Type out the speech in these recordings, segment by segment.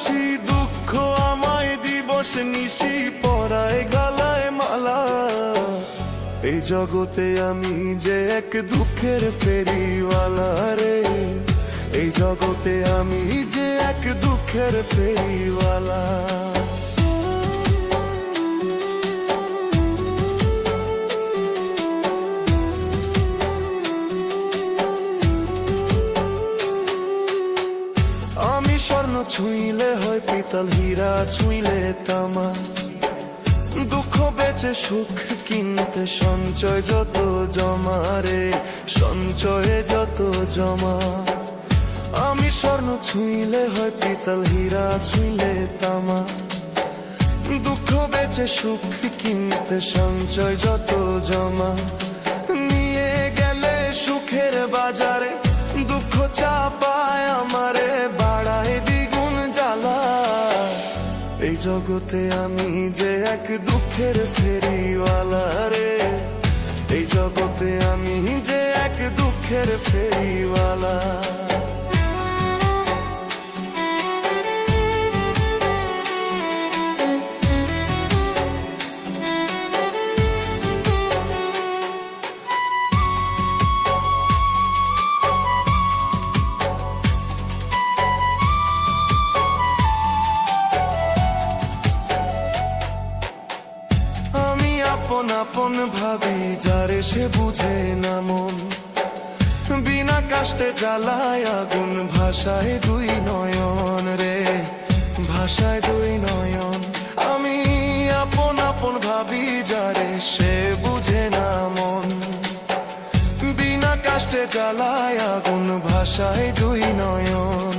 হাসি দুঃখ আমায় দিবস নিশি পরায় গলায় মালা। এই জগতে আমি যে এক দুঃখের ফেরিওয়ালা রে, এই জগতে আমি যে এক দুঃখের ফেরিওয়ালা। আমি স্বর্ণ ছুঁইলে হয় পিতল, হীরা ছুঁইলে তামা। দুঃখ বেচে সুখ কিনতে সঞ্চয় যত জমা রে, সঞ্চয়ে যত জমা। আমি স্বর্ণ ছুঁইলে হয় পিতল, হীরা ছুঁইলে তামা। দুঃখ বেচে সুখ কিনতে সঞ্চয় যত জমা। নিয়ে গেলে সুখের বাজারে দুঃখ চাপায় আমারে, বাড়ায় দ্বিগুণ জ্বালা। এই জগতে আমি যে এক দুঃখের ফেরিওয়ালা রে, এই জগতে আমি যে এক দুঃখের ফেরিওয়ালা। আপন আপন ভাবি যারে সে বুঝে না মন, বিনা কাষ্টে জ্বালায় আগুন ভাষায় দুই নয়ন রে, ভাষায় দুই নয়ন। আমি আপন আপন ভাবি যারে সে বুঝে না মন, বিনা কাষ্টে জ্বালায় আগুন ভাষায় দুই নয়ন।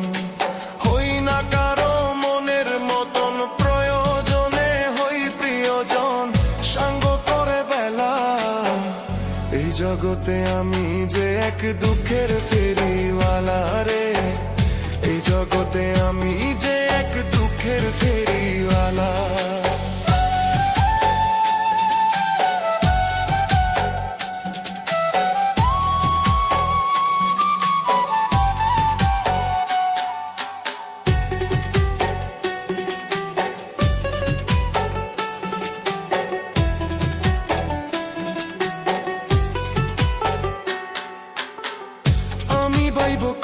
হই না কারো মনের মতন, প্রয়োজনে হই প্রিয়জন, সঙ্গ করে বেলা। এই জগতে আমি যে এক দুঃখের ফেরিওয়ালা রে, এই জগতে আমি যে এক দুঃখের ফেরিওয়ালা।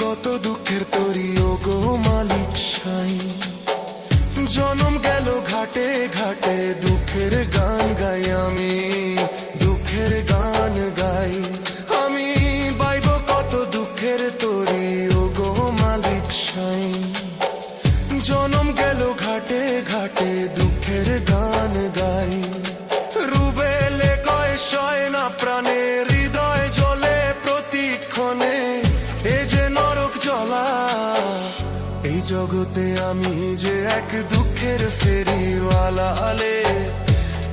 কত দুঃখের তরি ও গো মালিক সাই, জনম গেল ঘাটে ঘাটে দুঃখের গান গাই আমি, দুঃখের গান গাই আমি। বাইব কত দুঃখের তরি ও গো মালিক সাই, জনম গেল ঘাটে ঘাটে দুঃখের গান গাই। রুবেলে কয় সয় না প্রাণে, হৃদয় জ্বলে প্রতিক্ষণে, এ যে নরক জ্বলা। এই জগতে আমি যে এক দুঃখের ফেরিওয়ালা লে,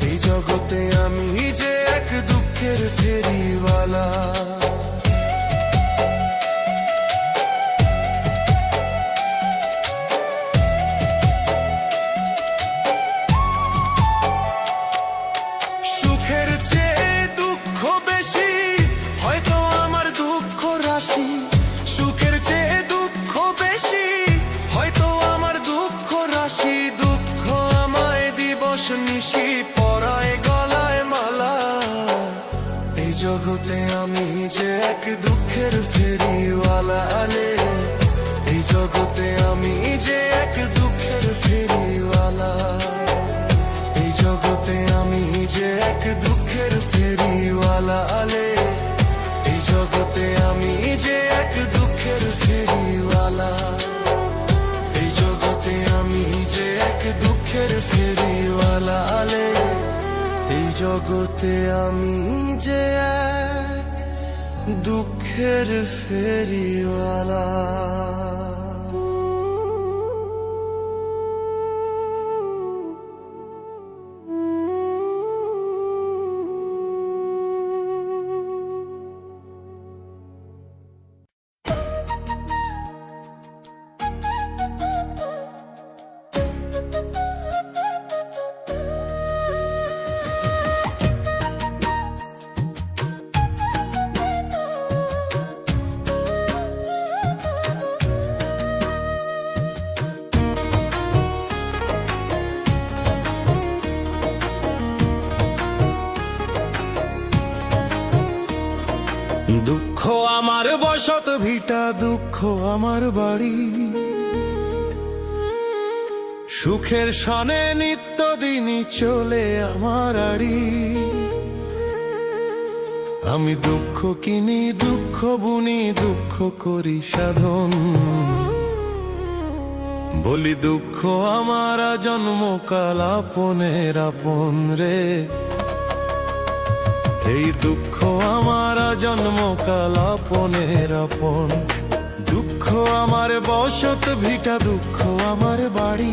এই জগতে আমি যে এক দুঃখের ফেরিওয়ালা। সুখের চেয়ে দুঃখ বেশি, হয়তো আমার দুঃখ রাশি। সুখের চেয়ে দুঃখ বেশি, হয়তো আমার দুঃখ রাশি। দুঃখ আমায় দিবস নিশি পরায় গলায় মালা। এই জগতে আমি যে এক দুঃখের ফেরিওয়ালা লে, এই জগতে আমি যে এক দুঃখের ফেরিওয়ালা। এই জগতে আমি যে এক দুঃখের ফেরিওয়ালা লে, এই জগতে আমি যে এক দুঃখের ফেরিওয়ালা। এই জগতে আমি যে এক দুঃখের ফেরিওয়ালা লে, এই জগতে আমি যে এক দুঃখের ফেরিওয়ালা। বসত ভিটা দুঃখ আমার বাড়ি, সুখের সনে নিত্যদিনই চলে আমার আড়ি। আমি দুঃখ কিনি দুঃখ বুনি দুঃখ করি সাধন, বলি দুঃখ আমার জন্মকাল আপনের আপন রে। এই দুঃখ আমার জন্মকাল আপনের আপন, দুঃখ আমার বসত ভিটা দুঃখ আমার বাড়ি,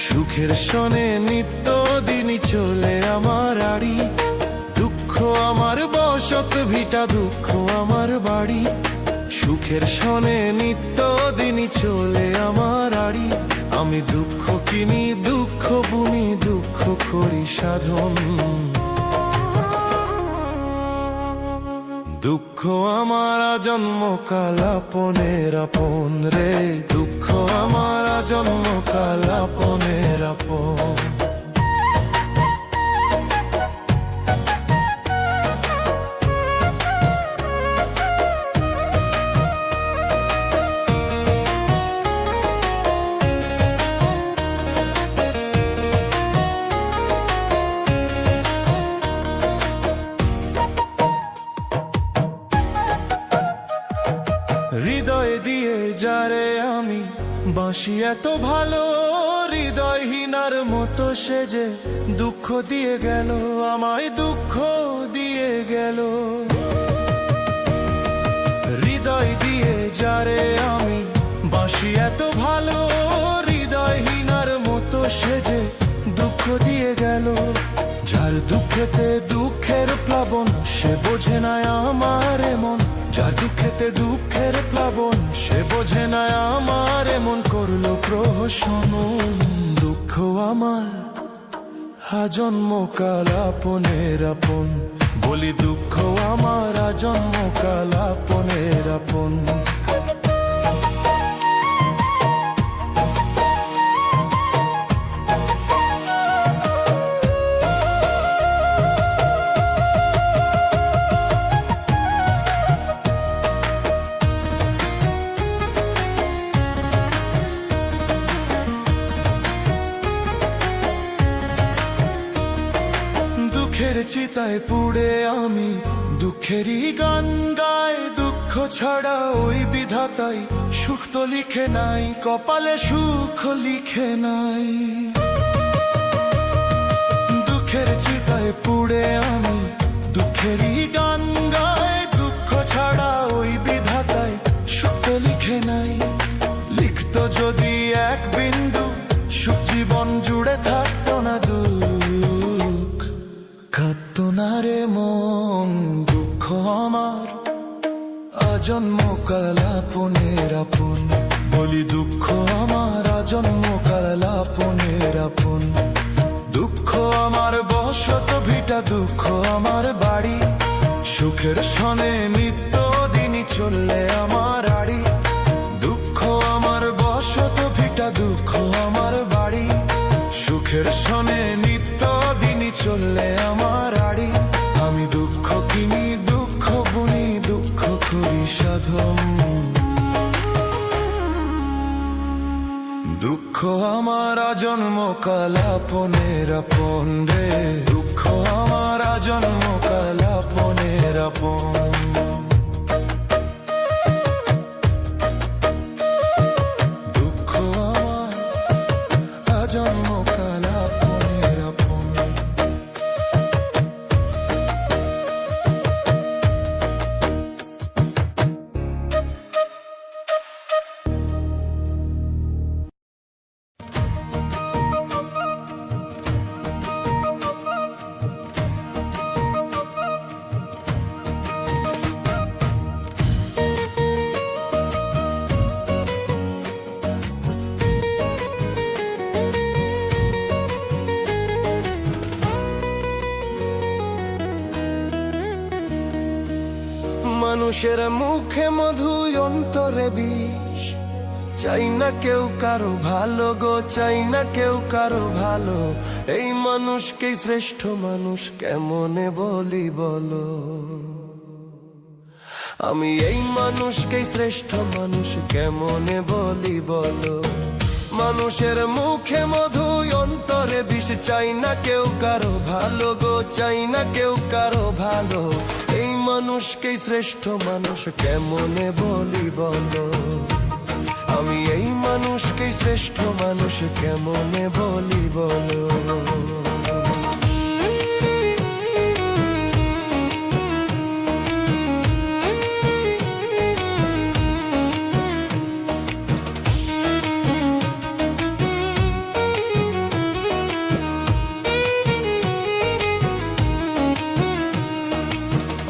সুখের সনে নিত্যদিনই চলে আমার আড়ি। দুঃখ আমার বসত ভিটা দুঃখ আমার বাড়ি, সুখের সনে নিত্যদিনই চলে আমার আড়ি। আমি দুঃখ কিনি দুঃখ বুনি দুঃখ করি সাধন, দুঃখ আমার জন্মকাল আপনের আপন রে। দুঃখ আমার জন্মকাল আপনের আপন। হৃদয় দিয়ে যারে আমি বাঁশি এত ভালো, হৃদয়হীনার মতো সে যে দুঃখ দিয়ে গেল, আমায় দুঃখ দিয়ে গেল। হৃদয় দিয়ে যারে আমি বাঁশি এত ভালো, হৃদয়হীনার মতো সে যে দুঃখ দিয়ে গেল। যার দুঃখেতে দুঃখের প্লাবন সে বোঝে না আমার মন, যার দুঃখেতে দুঃখের প্লাবন সে বোঝে না আমার এমন করলো প্রহসন। দুঃখ আমার আজন্মকাল আপনের আপন, বলি দুঃখ আমার আজন্মকাল আপনের আপন। দুঃখের চিতায় পুড়ে আমি দুঃখেরই গান গাই, দুঃখ ছাড়া ওই বিধাতাই সুখ তো লিখে নাই, কপালে সুখ লিখে নাই। দুঃখের চিতায় পুড়ে আমি দুঃখেরই গান গাই, দুঃখ ছাড়া ওই বিধাতাই সুখ তো লিখে নাই। লিখতো যদি এক বিন্দু সুখ জীবন জুড়ে থাকতো না দুঃখ কাঁদতো না রে মন। দুঃখ আমার আজন্মকাল আপনের আপন, বলি দুঃখ আমার আজন্মকাল আপনের আপন। দুঃখ আমার বসত ভিটা দুঃখ আমার বাড়ি, সুখের সনে নিত্যদিনই চললে আমার আড়ি। দুঃখ আমার বসত ভিটা দুঃখ আমার বাড়ি, সুখের সনে নিত্যদিনই চললে আমার আড়ি। আমি দুঃখ কিনি দুঃখ বুনি দুঃখ করি সাধন, দুঃখ আমার জন্মকাল আপনের আপন রে। দুঃখ আমার জন্মকাল আপনের আপন। দুঃখ আমার জন্মকাল আপনের আপন। মানুষের মুখে মধু অন্তরে বিষ, চাই না কেউ কারো ভালো গো, চাই না কেউ কারো ভালো। এই মানুষকেই শ্রেষ্ঠ মানুষ কেমনে বলি বলো। আমি এই মানুষকেই শ্রেষ্ঠ মানুষ কেমনে বলি বলো। মানুষের মুখে মধু, অন্তরে বিষ, চাই না কেউ কারো ভালো গো, চাই না কেউ কারো ভালো। এই মানুষকেই শ্রেষ্ঠ মানুষ কেমনে বলি বলো। আমি এই মানুষকেই শ্রেষ্ঠ মানুষ কেমনে বলি বলো।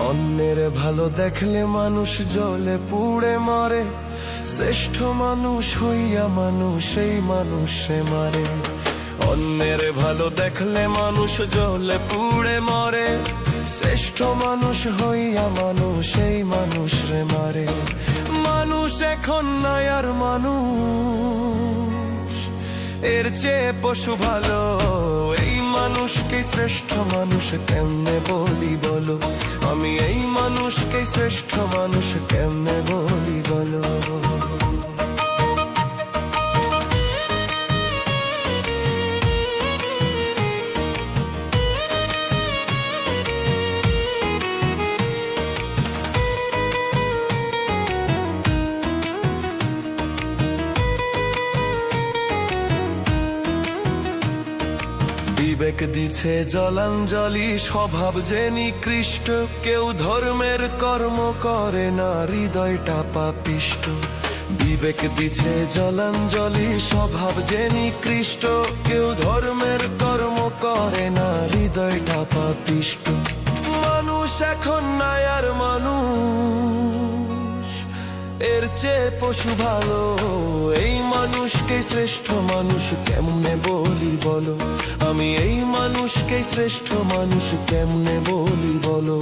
অন্যের ভালো দেখলে মানুষ জ্বলে পুড়ে মরে, শ্রেষ্ঠ মানুষ হইয়া মানুষ সেই মানুষে মারে। অন্যের ভালো দেখলে মানুষ জ্বলে পুড়ে মরে, শ্রেষ্ঠ মানুষ হইয়া মানুষ সেই মানুষ রে মারে। মানুষ এখন নাই আর মানুষ, এর চেয়ে পশু ভালো। এই মানুষকে শ্রেষ্ঠ মানুষ কেমনে বলি বলো। আমি এই মানুষকে শ্রেষ্ঠ মানুষ কেমনে বলি বলো। বিবেক দিছে জলাঞ্জলি, স্বভাব যে নিকৃষ্ট। কেউ ধর্মের কর্ম করে না, হৃদয়টা পাপিষ্ট। বিবেক দিছে জলাঞ্জলি, স্বভাব যে নিকৃষ্ট। কেউ ধর্মের কর্ম করে না, হৃদয়টা পাপিষ্ট। মানুষ এখন নাই আর মানুষ, এর চেয়ে পশু ভালো। এই মানুষকে শ্রেষ্ঠ মানুষ কেমনে বলি বলো। আমি এই মানুষকে শ্রেষ্ঠ মানুষ কেমনে বলি বলো।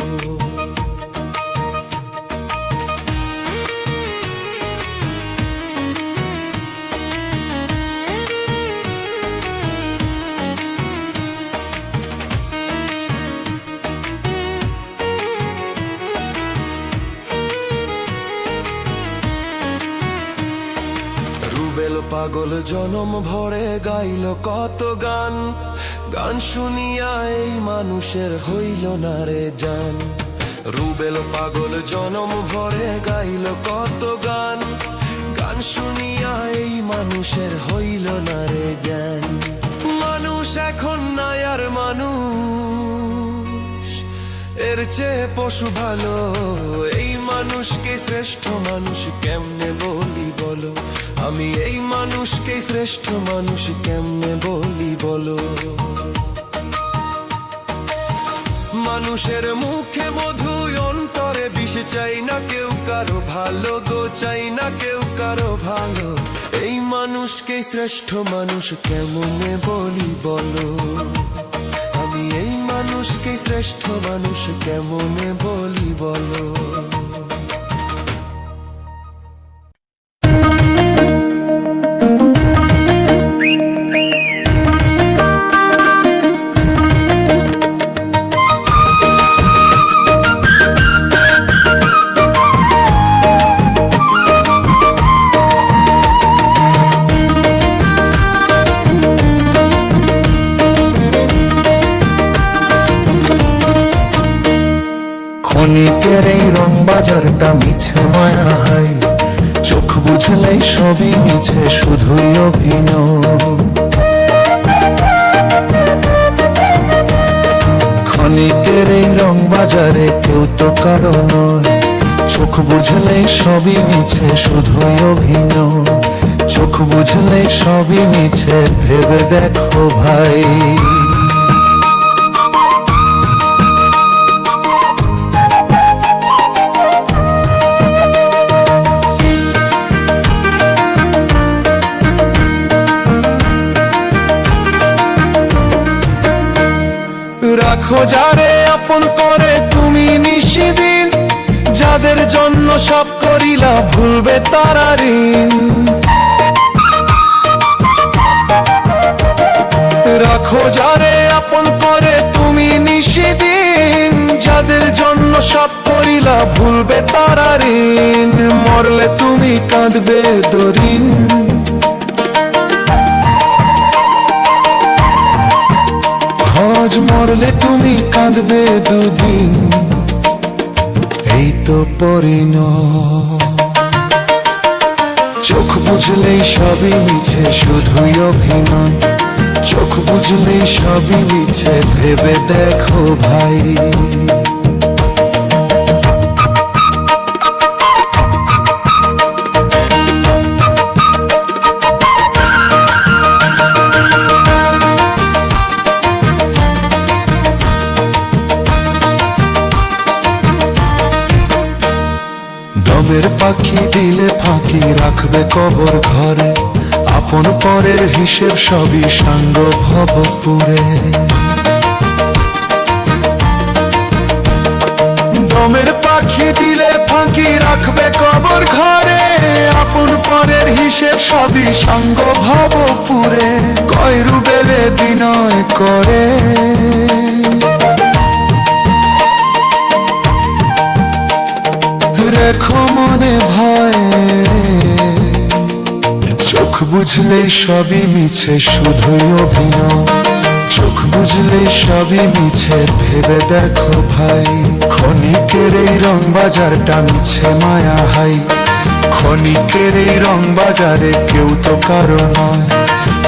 রুবেল পাগল জনম ভরে গাইল কত গান, গান শুনিয়া এই মানুষের হইল না রে জান। রুবেল পাগল জনম ভরে গাইল কত গান, গান শুনিয়া এই মানুষের হইল না রে জ্ঞান। মানুষ এখন নাই আর মানুষ, এর চেয়ে পশু ভালো। এই মানুষকে শ্রেষ্ঠ মানুষ কেমনে বলি বলো। আমি এই মানুষকে শ্রেষ্ঠ মানুষ কেমনে বলি বলো। মানুষের মুখে মধু, অন্তরে বিষ, চাই না কেউ কারো ভালো গো, চাই না কেউ কারো ভালো। এই মানুষকে শ্রেষ্ঠ মানুষ কেমনে বলি বলো। আমি এই মানুষকে শ্রেষ্ঠ মানুষ কেমনে বলি বলো। ক্ষণিকের এই রং বাজারটা মিছে মায়া হাই, চোখ বুঝলেই সবই মিছে শুধুই অভিনয়। ক্ষণিকের এই রং বাজারে কেউ তো কারো নয়, চোখ বুঝলেই সবই মিছে শুধুই অভিনয়। চোখ বুঝলেই সবই মিছে ভেবে দেখো ভাই। রাখো যারে আপন করে তুমি নিশিদিন, যাদের জন্য সব করিলা ভুলবে তারা ঋণ। রাখো যারে আপন করে তুমি নিশিদিন, যাদের জন্য সব করিলা টাকা ভুলবে তারা ঋণ, মরলে তুমি কাঁদবে দরিন। আজ মরলে তুমি কাঁদবে দুদিন, এই তো পরিণয়। চোখ বুঝলেই সবই মিছে, শুধুই অভিনয়। চোখ বুঝলেই সবই মিছে, ভেবে দেখো ভাই। দমের পাখি দিলে ফাঁকি, রাখবে কবর ঘরে। আপন পরের হিসেব সবই সাঙ্গ ভবপুরে। দমের পাখি দিলে ফাঁকি, রাখবে কবর ঘরে। আপন পরের হিসেব সবই সাঙ্গ ভবপুরে। কয় রুবেলে বিনয় করে, রেখো মনে ভয়। চোখ বুঝলেই সবই মিছে, শুধুই অভিনয়। চোখ বুঝলেই সবই মিছে, ভেবে দেখো ভাই। ক্ষণিকের এই রং বাজারটা মিছে মায়া হাই। ক্ষণিকের এই রং বাজারে কেউ তো কারো নয়।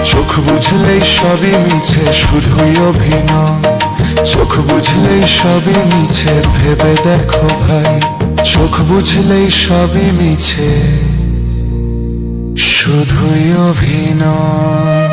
চোখ বুঝলেই সবই মিছে, শুধুই অভিনয়। চোখ বুঝলেই সবই মিছে, ভেবে দেখো ভাই। চোখ বুঝলেই সবই মিছে, শুধুই অভিনয়।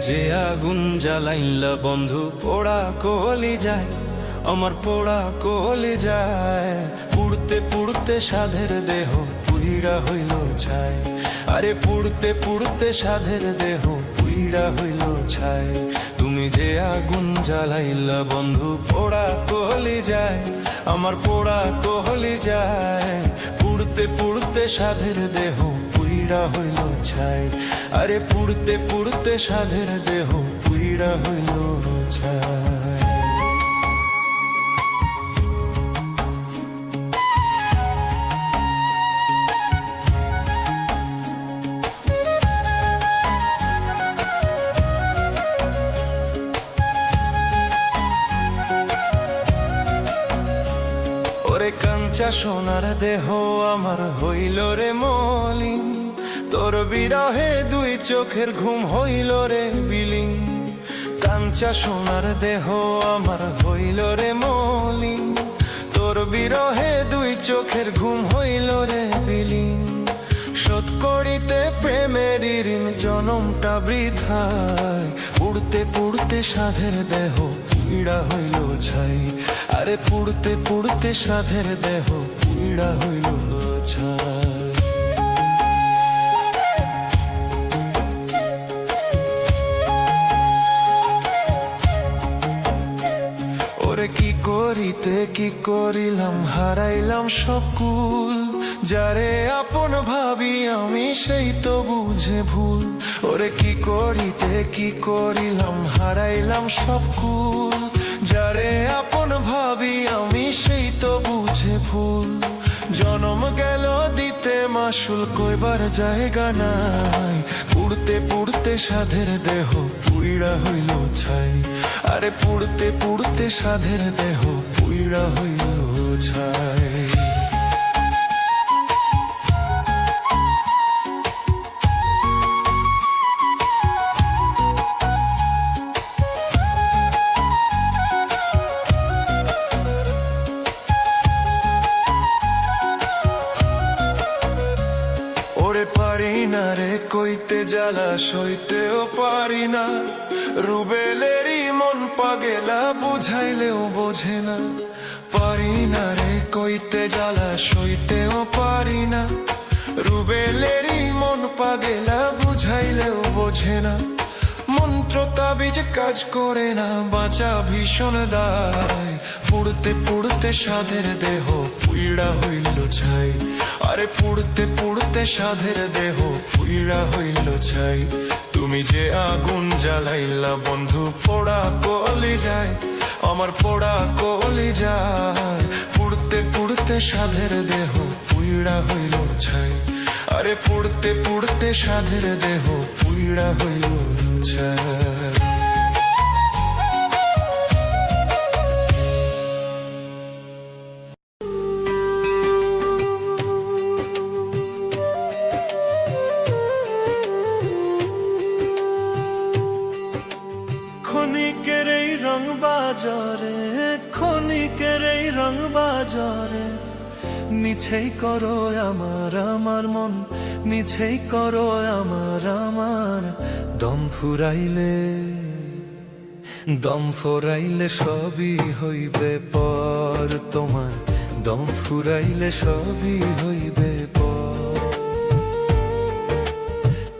যে আগুন জ্বালাইলা বন্ধু, পোড়া কলি যায়, আমার পোড়া কলি যায়। পুড়তে পুড়তে সাধের দেহ পুইড়া হইল ছাই। আরে পুড়তে পুড়তে সাধের দেহ পুইড়া হইল ছাই। তুমি যে আগুন জ্বালাইলা বন্ধু, পোড়া কলি যায়, আমার পোড়া কলি যায়। পুড়তে পুড়তে সাধের দেহ পুইড়া হইল ছাই। আরে পুড়তে পুড়তে সাধের দেহ পুইড়া হইল ছাই। ওরে কাঞ্চা সোনার দেহ আমার হইল রে মলিন। তোর বিরহে দুই চোখের ঘুম হইল রে বিলীন। কাঞ্চা সোনার দেহ আমার হইল রে মলিন। তোর বিরহে দুই চোখের ঘুম হইল রে বিলীন। শোধ করিতে প্রেমের ঋণ জনমটা বৃথায়। পুড়তে পুড়তে সাধের দেহ পুইড়া হইল ছাই। আরে পুড়তে পুড়তে সাধের দেহ পুইড়া হইল ছাই। ওরে কি করিতে কি করিলাম, হারাইলাম সব কুল। যারে আপন ভাবি আমি সেই তো বুঝে ভুল। ওরে কি করিতে কি করিলাম, হারাইলাম সব কুল। যারে আপন ভাবি আমি সেই তো বুঝে ভুল। জনম গেল দিতে মাসুল, কইবার জায়গা নাই। পুড়তে পুড়তে সাধের দেহ পুইড়া হইল ছাই। আরে পুড়তে পুড়তে সাধের দেহ পুইড়া হইল ছাই। ওরে পারি না রে কইতে জ্বালা, সইতেও পারি না। রুবেলেরই মন পাগেলা, বুঝাইলেও বোঝে না। পারি না রে কইতে জ্বালা, সইতেও পারি না। রুবেলেরই মন পাগেলা, বুঝাইলেও বোঝে না, মন্ত্র তাবিজ কাজ করে না, বাঁচা ভীষণ দায়। পুড়তে পুড়তে সাধের দেহ পুইড়া হইল ছাই, আরে পুড়তে পুড়তে সাধের দেহ পুইড়া হইল ছাই। তুমি যে আগুন জ্বালাইলা বন্ধু পোড়া কলি যায়, আমার পোড়া কলি যায়। পুড়তে পুড়তে সাধের দেহ পুইড়া হইল ছাই, আরে পুড়তে পুড়তে সাধের দেহ পুইড়া হইল ছাই। ক্ষণিকের এই রং বাজারে, ক্ষণিকের এই রং বাজারে, মিছেই করো আমার আমার মন, মিছেই করো আমার আমার। দম ফুরাইলে, দম ফুরাইলে সবই হইবে পর তোমার, দম ফুরাইলে সবই হইবে পর।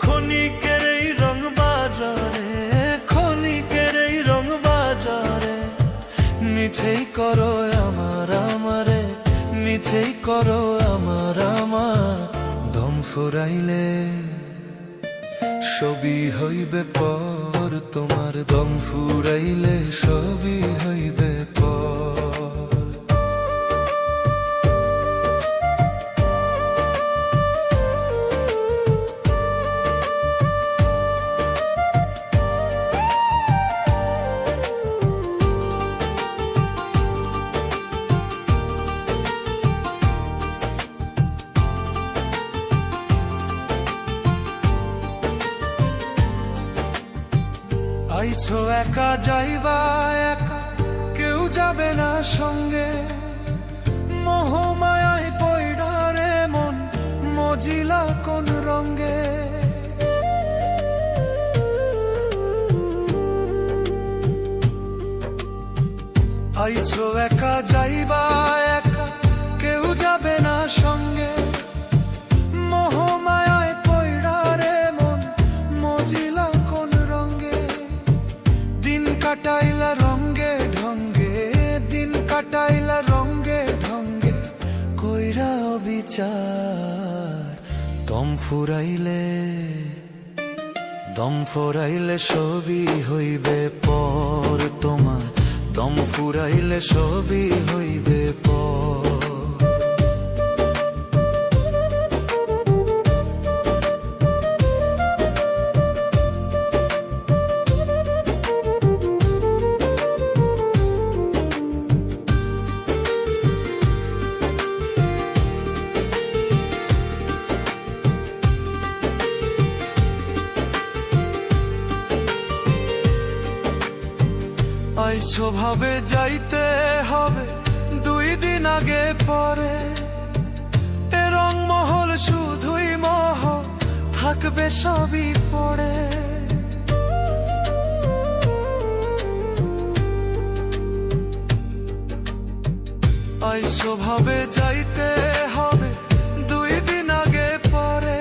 ক্ষণিকের এই রং বাজারে, ক্ষণিকের এই রং বাজারে, মিছেই করো আমার আমারে, মিছেই করো আমার আমার। দম ফুরাইলে সবই হইবে পর তোমার, দম ফুরাইলে সবই হইবে পর। আইছো একা যাইবা একা, কেউ যাবে না সঙ্গে, মোহমায়ায় পয়ডা রে মন, মজিলা কোন রঙ্গে। আইছো একা যাইবা একা, কেউ যাবে না সঙ্গে, মোহমায়ায় পয়ডা রে মন, মজিলা কোন রঙ্গে। দিন কাটাইলা রঙ্গে ঢঙ্গে, দিন কাটাইলা রঙ্গে ঢঙ্গে, কইরা বিচার। দম ফুরাইলে, দম ফুরাইলে সবই হইবে পর তোমার, দম ফুরাইলে সবই হইবে পর। আইছো ভাবে যাইতে হবে দুই দিন আগে পরে, এ রং মহল শুধুই মহ, থাকবে সবই পড়ে। আইছো ভাবে যাইতে হবে দুই দিন আগে পরে,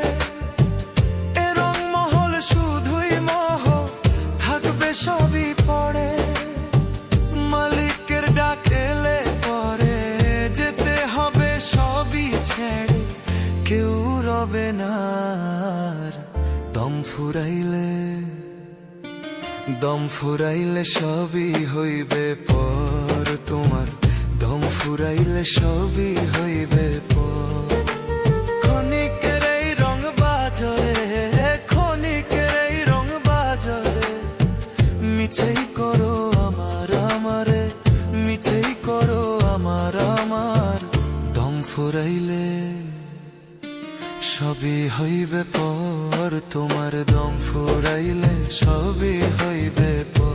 এ রং মহল শুধুই মহ, থাকবে সবই পড়ে। মালিকের ডাক এলে পরে যেতে হবে সবই ছেড়ে, কেউ রবে না আর। দম ফুরাইলে, দম ফুরাইলে সবই হইবে পর তোমার, দম ফুরাইলে সবই হইবে পর। ক্ষণিকের এই রং বাজারে, ক্ষণিকের এই রং বাজারে, মিছেই করো আমার আমারে, মিছেই করো আমার আমার। দম ফুরাইলে সবই হইবে পর তোমার, দম ফুরাইলে সবই হইবে পর।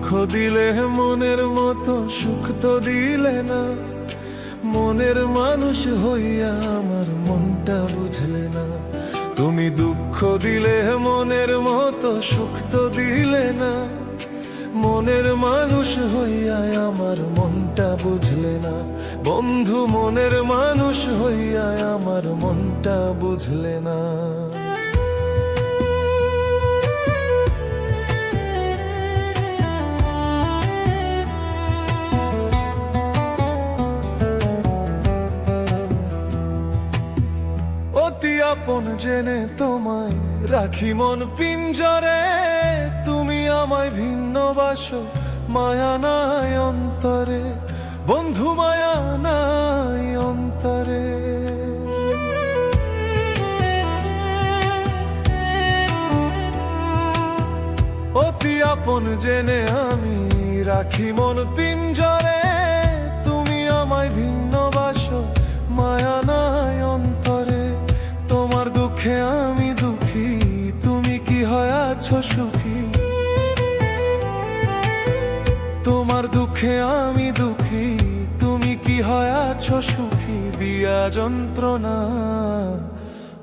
দিলে মনের মতো সুখ তো দিলে না, মনের মানুষ হইয়া আমার মনটা বুঝলে না। তুমি দুঃখ দিলে মনের মতো সুখ তো দিলে না, মনের মানুষ হইয়া আমার মনটা বুঝলে না। বন্ধু মনের মানুষ হইয়া আমার মনটা বুঝলে না। অতি আপন জেনে তোমায় রাখি মন পিঞ্জরে, তুমি আমায় ভিন্নবাসো, মায়া নাই অন্তরে, বন্ধু মায়া নাই অন্তরে। অতি আপন জেনে আমি রাখি মন পিঞ্জরে, তুমি আমায় ভিন্নবাসো, মায়া নাই অন্তরে। তোমার দুঃখে আমি দুঃখী, তুমি কি হয় আছো সুখী? তোমার দুঃখে আমি দুঃখী, তুমি কি হয় আছো সুখী? দিয়া যন্ত্রণা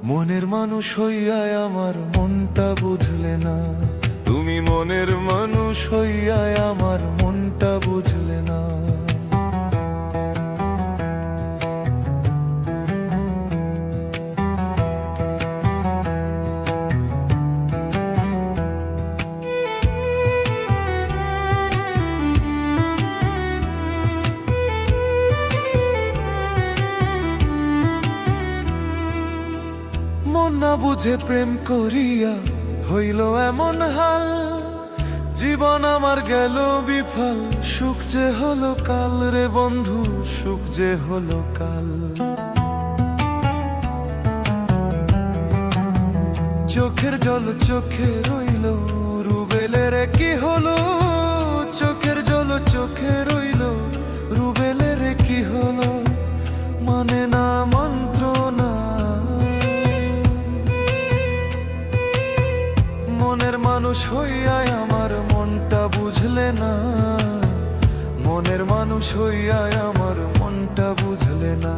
মনের মানুষ হইয়া আমার মনটা বুঝলে না, তুমি মনের মানুষ হইয়া আমার মনটা বুঝলে না। মন না বুঝে প্রেম করিয়া হইল এমন হাল, জীবন আমার গেল বিফল, সুখ যে হলো কাল রে বন্ধু, সুখ যে হলো কাল। চোখের জল চোখে রইল, রুবেলের কি হলো? চোখের জল চোখে রইল, রুবেলের কি হলো? মানে না মন্ত্রণা, মনের মানুষ হইয়া আমার মনটা বুঝলে না, মনের মানুষ হইয়া আমার মনটা বুঝলে না।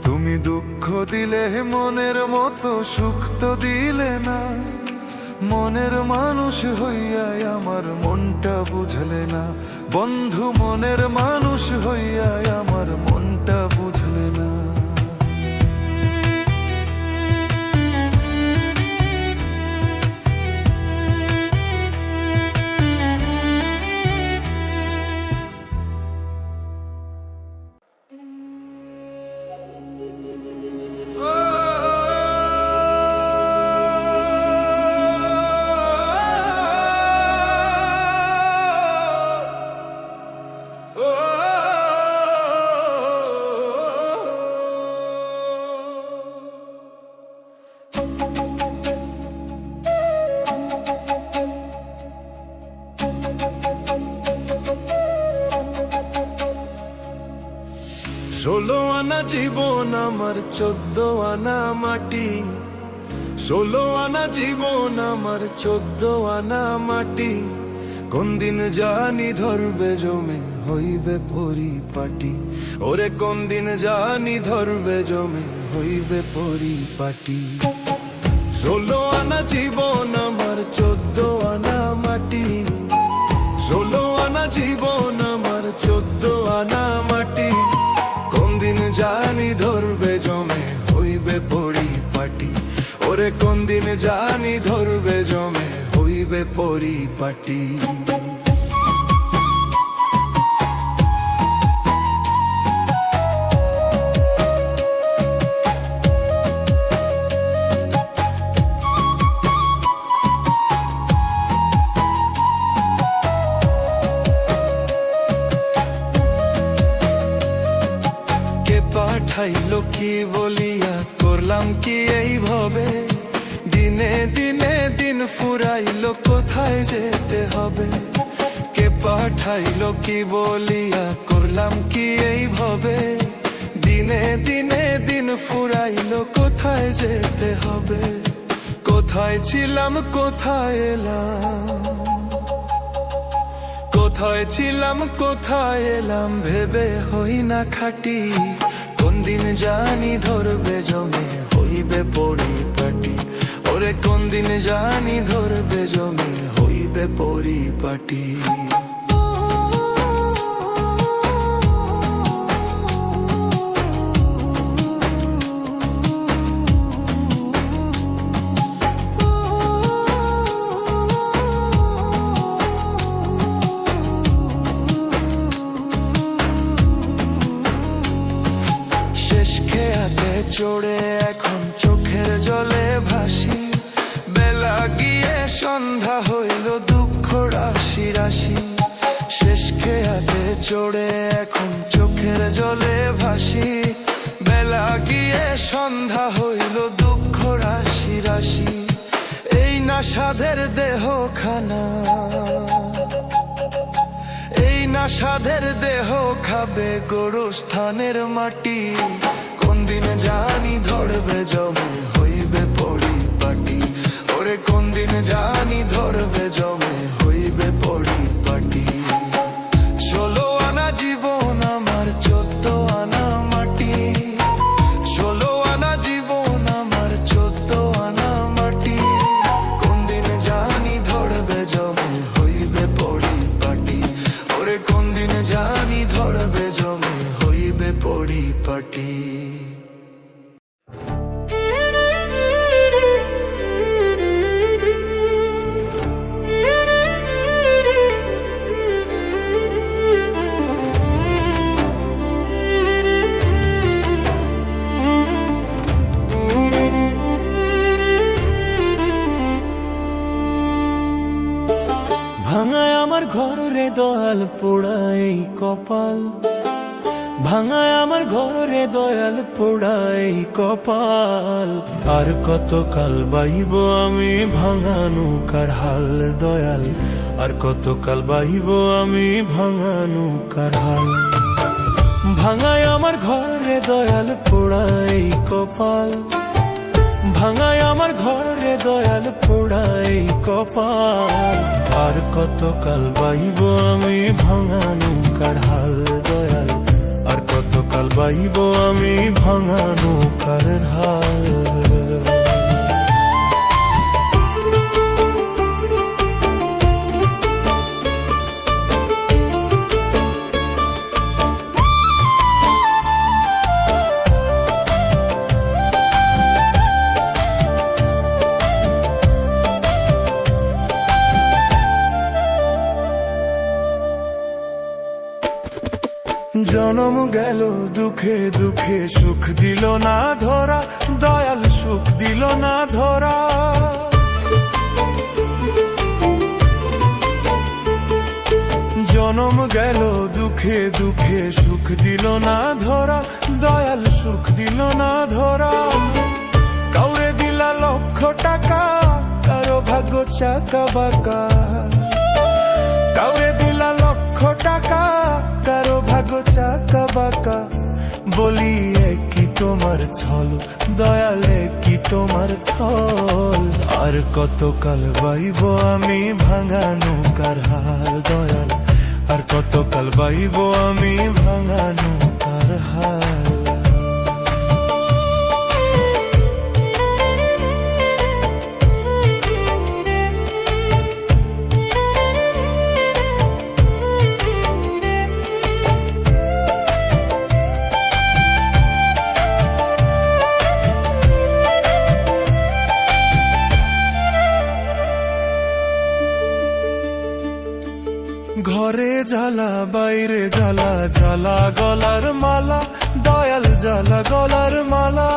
তুমি দুঃখ দিলে মনের মতো সুখ তো দিলে না, মনের মানুষ হইয়া আমার মনটা বুঝলে না। বন্ধু মনের মানুষ হইয়া আমার মনটা বুঝলে না। ষোলো আনা জীবন আমার 14 আনা মাটি, 16 আনা জীবন আমার 14 আনা মাটি। কোন দিন জানি ধরবে জমে হইবে পরিপাটি, ওরে কোন দিন জানি ধরবে জমে হইবে পরিপাটি। 16 আনা জীবন আমার 14 আনা মাটি, 16 আনা জীবন আমার 14 আনা মাটি। কোন দিন জানি ধরবে জমে হইবে পরিপাটি, ওরে কোন দিন জানি ধরবে জমে হইবে পরিপাটি। পাঠাইলো কি বলিয়া করলাম কি এইভাবে, দিনে দিনে দিন ফুরাইলো কোথায় যেতে হবে। কে পাঠাইলো কি বলিয়া করলাম কি এইভাবে, দিনে দিনে দিন ফুরাইলো কোথায় যেতে হবে। কোথায় ছিলাম কোথায় এলাম, কোথায় ছিলাম কোথায় এলাম ভেবে হই না খাটি, কোন দিন জানি ধরবে জমে হইবে পরিপাটি, ওরে কোন দিন জানি ধরবে জমে হইবে পরিপাটি। শেষ খেয়াতে চড়ে এখন চোখের জলে ভাসি, বেলা গিয়ে সন্ধ্যা হইল দুঃখ রাশি রাশি। শেষ খেয়াতে চড়ে এখন চোখের জলে ভাসি, বেলা গিয়ে সন্ধ্যা হইল দুঃখ রাশি রাশি। এই না সাধের দেহ খানা, এই না সাধের দেহ খাবে গোরস্থানের মাটি, কোন দিন জানি ধরবে জমে হইবে পরিপাটি, ওরে কোন দিন জানি ধরবে জমে হইবে পরিপাটি। 16 আনা জীবন আমার 14 আনা মাটি, 16 আনা জীবন আমার 14 আনা মাটি, কোন দিন জানি ধরবে জমে হইবে পরিপাটি, ওরে কোন দিন জানি ধরবে জমে হইবে পরিপাটি। ভাঙায় আমার ঘর রে দয়াল পোড়ায় কপাল, ভাঙায় আমার ঘর রে দয়াল পোড়ায় কপাল, আর কত কাল বাইব আমি ভাঙা নৌকার হাল দয়াল, আর কত কাল বাইব আমি ভাঙা নৌকার হাল। ভাঙায় আমার ঘর রে দয়াল পোড়ায় কপাল, ভাঙায় আমার ঘর রে দয়াল পোড়ায় কপাল, আর কত কাল বাইব আমি ভাঙা নৌকার হাল দয়াল, আর কত কাল বাইব আমি ভাঙা নৌকার হাল। জনম গেল দুঃখে দুঃখে সুখ দিল না ধরা, দয়াল সুখ দিল না ধরা। জনম গেল দুঃখে দুঃখে সুখ দিল না ধরা, দয়াল সুখ দিল না ধরা। কাউরে দিলা লক্ষ টাকা, কারো ভাগ্য চাকা বাঁকা, কাউরে দিলা লক্ষ টাকা, কারো ভাগ্য চাকা বাঁকা। বলি কি তোমার ছল দয়ালে, কি তোমার ছল, আর কত কাল বাইব আমি ভাঙা নৌকার হাল দয়াল, আর কত কাল বাইব আমি ভাঙা নৌকার হাল। ঘরে জ্বালা বাইরে জ্বালা, জ্বালা গলার মালা দয়াল, জ্বালা গলার মালা।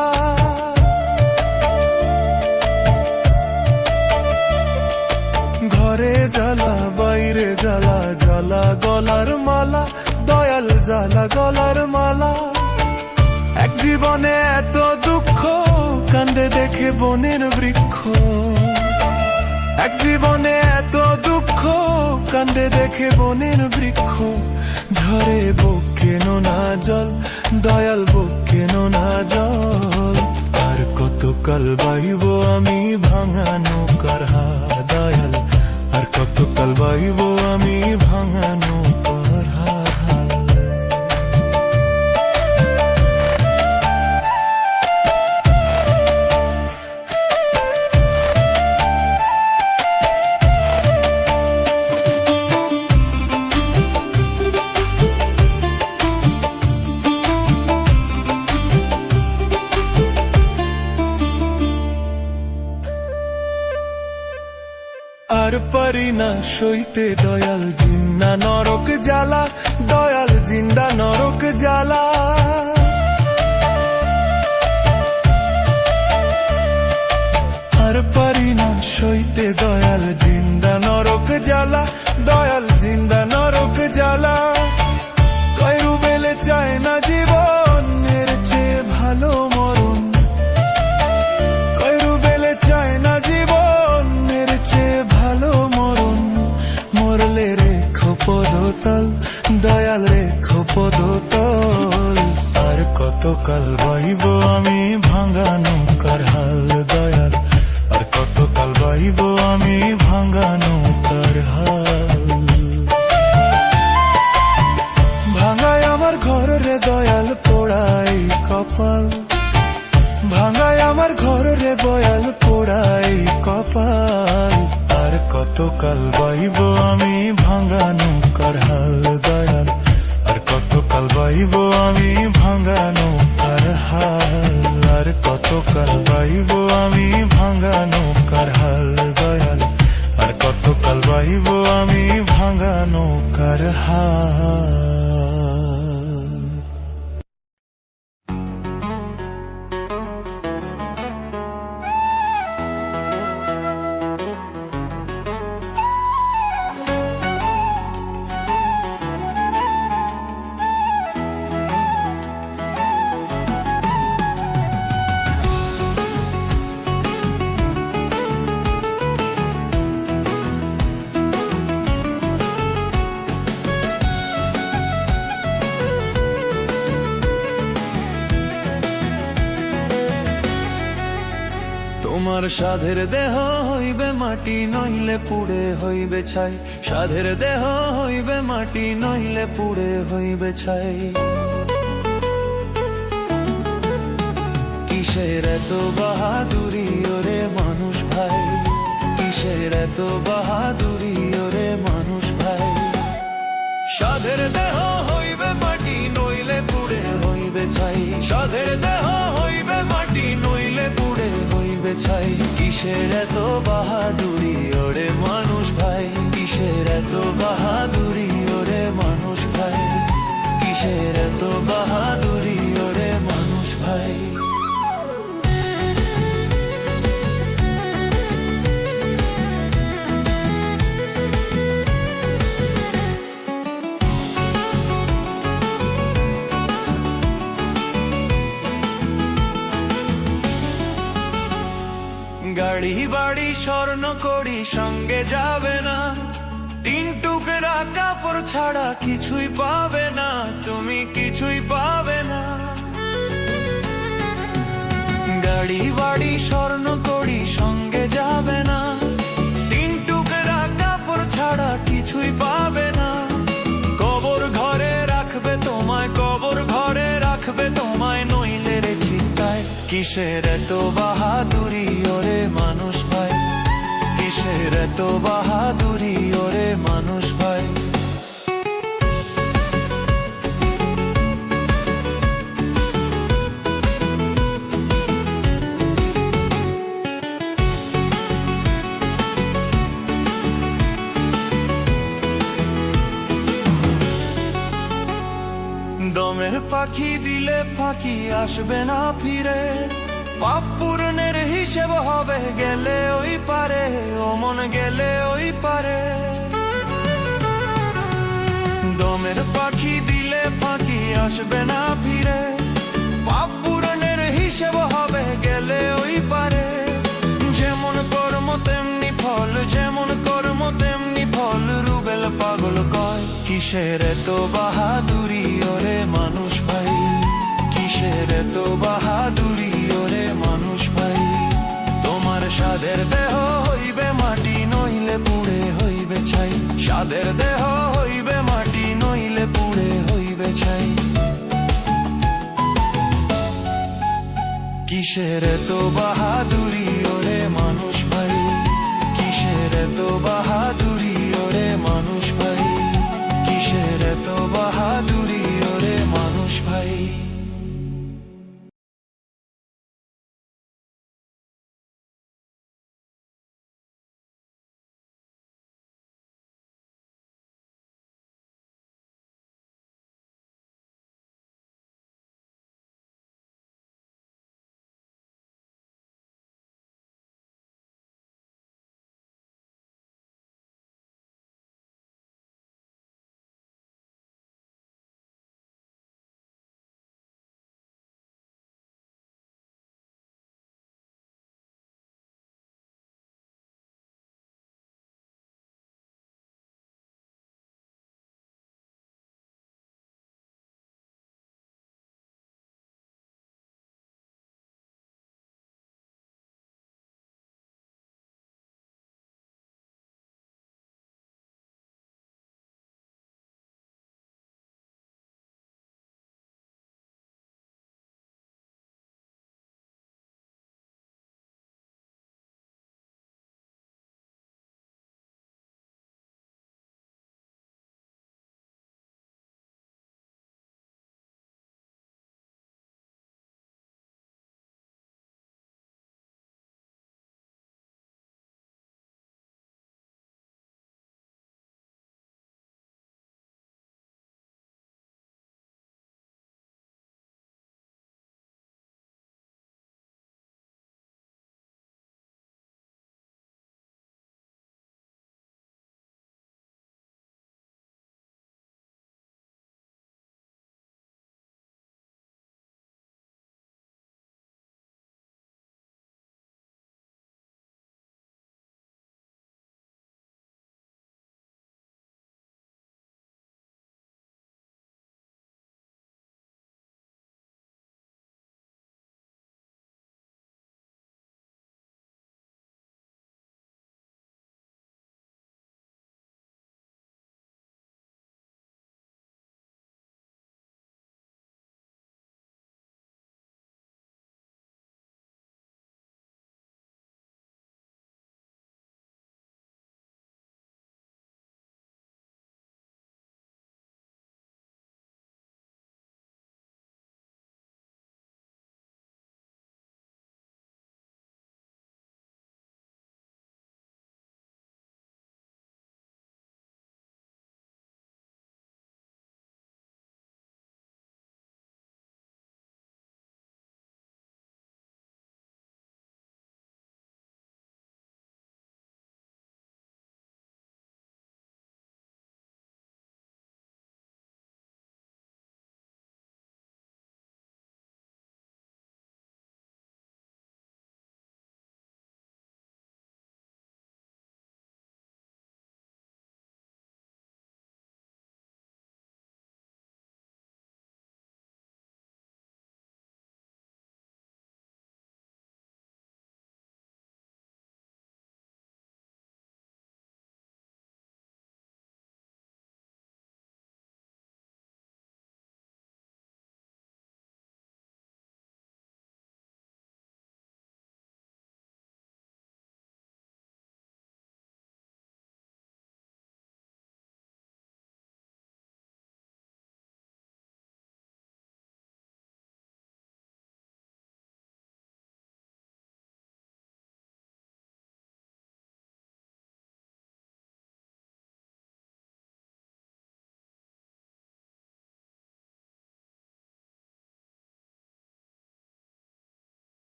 ঘরে জ্বালা বাইরে জ্বালা, জ্বালা গলার মালা দয়াল, জ্বালা গলার মালা। এক জীবনে এত দুঃখ কান্দে দেখে বনের বৃক্ষ, এক জীবনে এত দুঃখ কান্দে দেখে বনের বৃক্ষ। ঝরে বুক কেন না জল দয়াল, বুক কেন না জল, আর কত কাল বাইব আমি ভাঙা নৌকার হাল দয়াল, আর কত কাল বাইব আমি ভাঙা আর পারি না সইতে দয়াল জিন্দা নরক জ্বালা, দয়াল জিন্দা নরক জ্বালা। আর পারি না সইতে দয়াল জিন্দা নরক জ্বালা, দয়াল জিন্দা নরক জ্বালা। কয়রু বেলে চায় না জীবন এর চেয়ে ভালো মরণ, কয়রু বেলে চায় না জীবন এর চেয়ে ভালো মরণ। মরলে রেখো পদতল, দয়াল রেখো পদতল। আর কতকাল বাইব আমি ভাঙা নৌকার হাল দয়াল, আর কতকাল বাইব আমি ভাঙা নৌকার হাল। ভাঙায় আমার ঘর রে দয়াল পোড়াই কপাল, ভাঙায় আমার ঘর রে দয়াল পোড়াই কপাল। আর কতকাল বাইব আমি ভাঙা নৌকার হাল দয়াল, আর কতকাল বাইব আমি ভাঙা নৌকার হাল। আর কতকাল বাইব আমি ভাঙা নৌকার হাল দয়াল, আর কতকাল বাইব আমি ভাঙা নৌকার হাল। তোমার সাধের দেহ হইবে মাটি নইলে পুড়ে হইবে ছাই, সাধের দেহ হইবে মাটি নইলে পুড়ে হইবে ছাই। কিসের এত বাহাদুরি ওরে মানুষ ভাই, কিসের এত বাহাদুরি ওরে মানুষ ভাই। সাধের দেহ হইবে মাটি নইলে পুড়ে হইবে ছাই, সাধের দেহ হইবে মাটি নইলে পুড়ে হইবে ছাই। কিসের এত বাহাদুরি ওরে মানুষ ভাই, কিসের এত বাহাদুরি ওরে মানুষ ভাই, কিসের এত বাহাদুরি ওরে মানুষ ভাই। গাড়ি বাড়ি স্বর্ণ করি সঙ্গে যাবে না, তিন টুকরা কাপড় ছাড়া কিছুই পাবে না, তুমি কিছুই পাবে না। গাড়ি বাড়ি স্বর্ণ করি সঙ্গে যাবে না, তিন টুকরা কাপড় ছাড়া কিছুই পাবে না। কবর ঘরে রাখবে তোমায়, কবর ঘরে রাখবে তোমায় নইলে রে চিন্তায়। কিসের এত বাহাদুরি ওরে মানুষ ভাই, কিসের এত বাহাদুরি ওরে মানুষ ভাই। দমের পাখি দিলে ফাঁকি আসবে না ফিরে, পাপ পূরণের হিসেব হবে গেলে ওই পারে, ও মন গেলে ওই পারে। দমের পাখি দিলে ফাঁকি আসবে না ফিরে, পাপ পূরণের হিসেব হবে গেলে ওই পারে। যেমন কর্ম তেমনি ফল, যেমন কর্ম তেমনি ফল, রুবেল পাগল কয়। কিসের এত বাহাদুরি ওরে মানুষ ভাই, কিসের এত বাহাদুরি ওরে মানুষ ভাই। তোমার সাধের দেহ হইবে মাটি নইলে পুড়ে হইবে ছাই, সাধের দেহ হইবে মাটি নইলে পুড়ে হইবে ছাই। কিসের এত বাহাদুরি ওরে মানুষ ভাই, কিসের এত বাহাদুরি